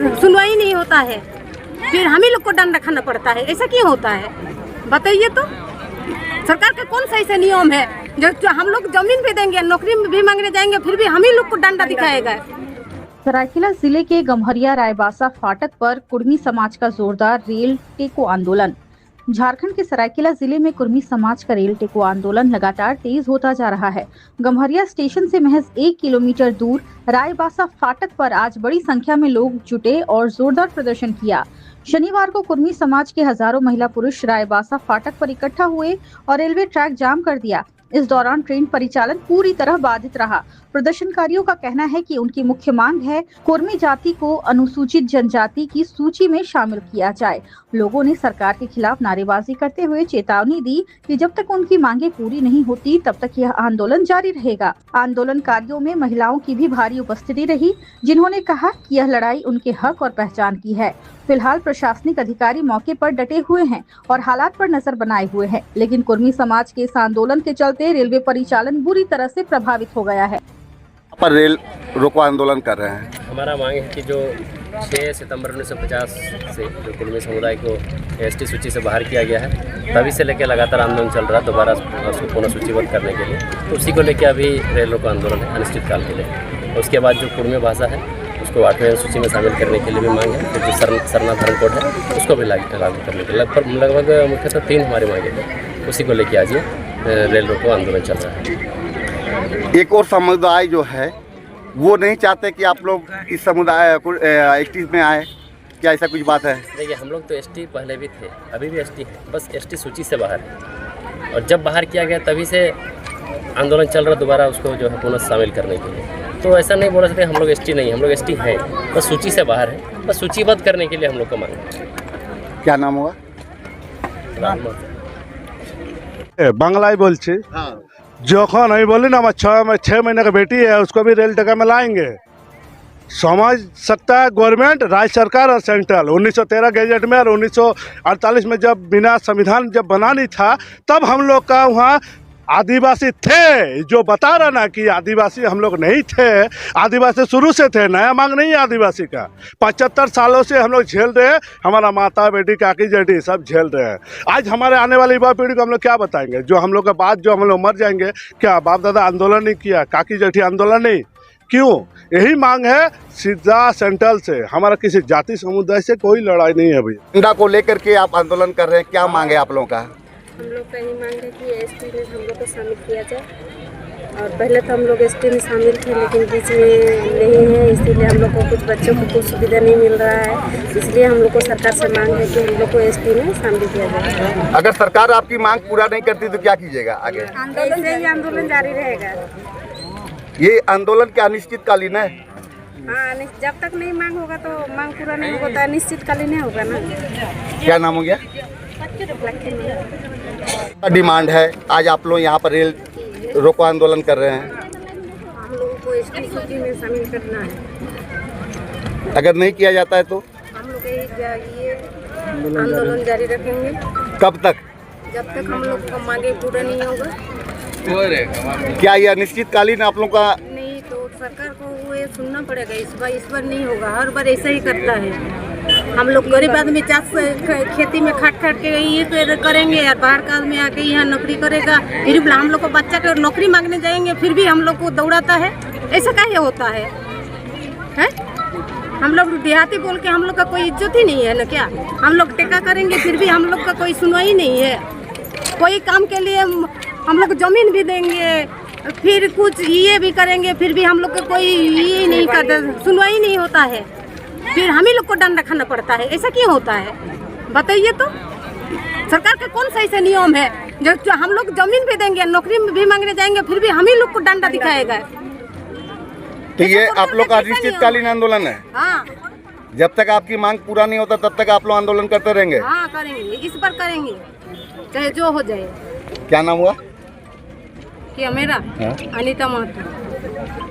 सुनवाई नहीं होता है, फिर हम ही लोग को डंडा खाना पड़ता है। ऐसा क्यों होता है बताइए तो। सरकार का कौन सा ऐसा नियम है जो हम लोग जमीन भी देंगे, नौकरी भी मांगने जाएंगे, फिर भी हम ही लोग को डंडा दिखाएगा। सरायकेला जिले के गम्हरिया रायबासा फाटक पर कुर्मी समाज का जोरदार रेल टेको आंदोलन। झारखंड के सरायकेला जिले में कुर्मी समाज का रेल टेको आंदोलन लगातार तेज होता जा रहा है। गम्हरिया स्टेशन से महज 1 किलोमीटर दूर रायबासा फाटक पर आज बड़ी संख्या में लोग जुटे और जोरदार प्रदर्शन किया। शनिवार को कुर्मी समाज के हजारों महिला पुरुष रायबासा फाटक पर इकट्ठा हुए और रेलवे ट्रैक जाम कर दिया। इस दौरान ट्रेन परिचालन पूरी तरह बाधित रहा। प्रदर्शनकारियों का कहना है कि उनकी मुख्य मांग है कुर्मी जाति को अनुसूचित जनजाति की सूची में शामिल किया जाए। लोगों ने सरकार के खिलाफ नारेबाजी करते हुए चेतावनी दी कि जब तक उनकी मांगे पूरी नहीं होती तब तक यह आंदोलन जारी रहेगा। आंदोलनकारियों में महिलाओं की भी भारी उपस्थिति रही, जिन्होंने कहा कि यह लड़ाई उनके हक और पहचान की है। फिलहाल प्रशासनिक अधिकारी मौके पर डटे हुए हैं और हालात पर नजर बनाए हुए हैं, लेकिन कुर्मी समाज के इस आंदोलन के चलते रेलवे परिचालन बुरी तरह से प्रभावित हो गया है। पर रेल रोको आंदोलन कर रहे हैं। हमारा मांग है कि जो 6 सितंबर 1950 से जो कुर्मी समुदाय को एसटी सूची से बाहर किया गया है, तभी से लेकर लगातार आंदोलन चल रहा है दोबारा उसको पुनः सूचीबद्ध करने के लिए। तो उसी को लेकर अभी रेल रोको आंदोलन है अनिश्चित काल के लिए। उसके बाद जो कुर्मी भाषा है उसको 8वें सूची में शामिल करने के लिए भी मांग है। फिर जो सरना धर्म कोड है उसको भी लागू करने के लिए लगभग मुख्यतः 3 हमारी मांगे हैं। उसी को लेकर आज ये रेल रोको आंदोलन चल रहा है। एक और समुदाय जो है वो नहीं चाहते कि आप लोग इस समुदाय एसटी में आए, क्या ऐसा कुछ बात है? देखिए, हम लोग तो एसटी पहले भी थे, अभी भी एसटी है, बस एसटी सूची से बाहर है। और जब बाहर किया गया तभी से आंदोलन चल रहा दोबारा उसको जो है पुनः शामिल करने के लिए। तो ऐसा नहीं बोला सकते हम लोग एसटी नहीं, हम लोग एसटी हैं, बस सूची से बाहर है, बस सूचीबद्ध करने के लिए हम लोग का मांग है। क्या नाम हुआ? बांग्लाई बोलছি যখন আমি বলি না আমার 6 महीने का बेटी है उसको भी रेल टेका में लाएंगे। समझ सकता है गवर्नमेंट, राज्य सरकार और सेंट्रल। 1913 गैजेट में और 1948 में जब बिना संविधान जब बना नहीं था तब हम लोग का वहाँ आदिवासी थे। जो बता रहा ना कि आदिवासी हम लोग नहीं थे, आदिवासी शुरू से थे, नया मांग नहीं है आदिवासी का। 75 सालों से हम लोग झेल रहे हैं, हमारा माता बेटी काकी जेठी सब झेल रहे हैं। आज हमारे आने वाली युवा पीढ़ी को हम लोग क्या बताएंगे? जो हम लोग के बाद जो हम लोग मर जाएंगे, क्या बाप दादा आंदोलन नहीं किया, काकी जेठी आंदोलन नहीं? क्यों? यही मांग है सीधा सेंट्रल से, हमारा किसी जाति समुदाय से कोई लड़ाई नहीं है भैया। डंडा को लेकर के आप आंदोलन कर रहे हैं, क्या मांग है आप लोगों का? हम लोग का ही मांग है कि एसटी में हम लोग को शामिल किया जाए। और पहले तो हम लोग एसटी में शामिल थे, लेकिन बीच में नहीं है, इसीलिए हम लोग को कुछ बच्चों को कुछ सुविधा नहीं मिल रहा है। इसलिए हम लोग को सरकार से मांग है कि हम लोग को एसटी में शामिल किया जाए। अगर सरकार आपकी मांग पूरा नहीं करती तो क्या कीजिएगा आगे? आंदोलन जारी रहेगा। ये आंदोलन क्या अनिश्चितकालीन है? हाँ, जब तक नहीं मांग होगा तो मांग पूरा नहीं होगा तो अनिश्चितकालीन होगा ना। क्या नाम हो गया? डिमांड है आज आप लोग यहाँ पर रेल रोको आंदोलन कर रहे हैं। हम लोगों को एसटी सूची में शामिल करना है। अगर नहीं किया जाता है तो हम लोग ये आंदोलन जारी रखेंगे। कब तक? जब तक हम लोग का मांगे पूरा नहीं होगा। क्या ये अनिश्चितकालीन आप लोग का? नहीं तो सरकार को ये सुनना पड़ेगा। इस बार नहीं होगा, हर बार ऐसा ही करता है। हम लोग गरीब आदमी खेती में खाट के ये करेंगे और बाहर का आदमी आके यहाँ नौकरी करेगा, फिर भी हम लोग को बच्चा के नौकरी मांगने जाएंगे, फिर भी हम लोग को दौड़ाता है। ऐसा काहे होता है? हम लोग देहाती बोल के हम लोग का कोई इज्जत ही नहीं है ना क्या? हम लोग टेका करेंगे फिर भी हम लोग का कोई सुनवाई नहीं है। कोई काम के लिए हम लोग जमीन भी देंगे, फिर कुछ ये भी करेंगे, फिर भी हम लोग का कोई ये नहीं करता, सुनवाई नहीं होता है। फिर हम ही लोग को डंडा खाना पड़ता है। ऐसा क्यों होता है बताइए तो। सरकार का कौन सा ऐसा नियम है जो हम लोग जमीन भी देंगे, नौकरी भी मांगने जाएंगे, फिर भी हम ही लोग को डंडा दिखाएगा? तो ये आप लोग का अनिश्चितकालीन आंदोलन है। हाँ, जब तक आपकी मांग पूरा नहीं होता तब तक आप लोग आंदोलन करते रहेंगे? हाँ करेंगे, इस बार करेंगे चाहे जो हो जाए। क्या नाम हुआ? क्या मेरा? हाँ? अनीता महतो।